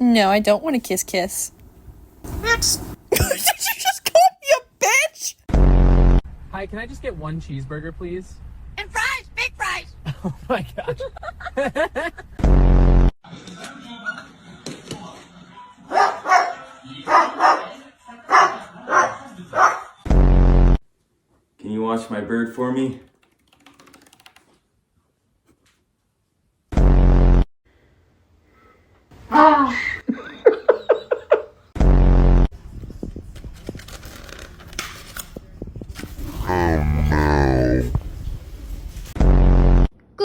No, I don't want to kiss. Max. Did you just call me a bitch? Hi, can I just get one cheeseburger, please? And fries, big fries. Oh my gosh. Can you watch my bird for me? Ah.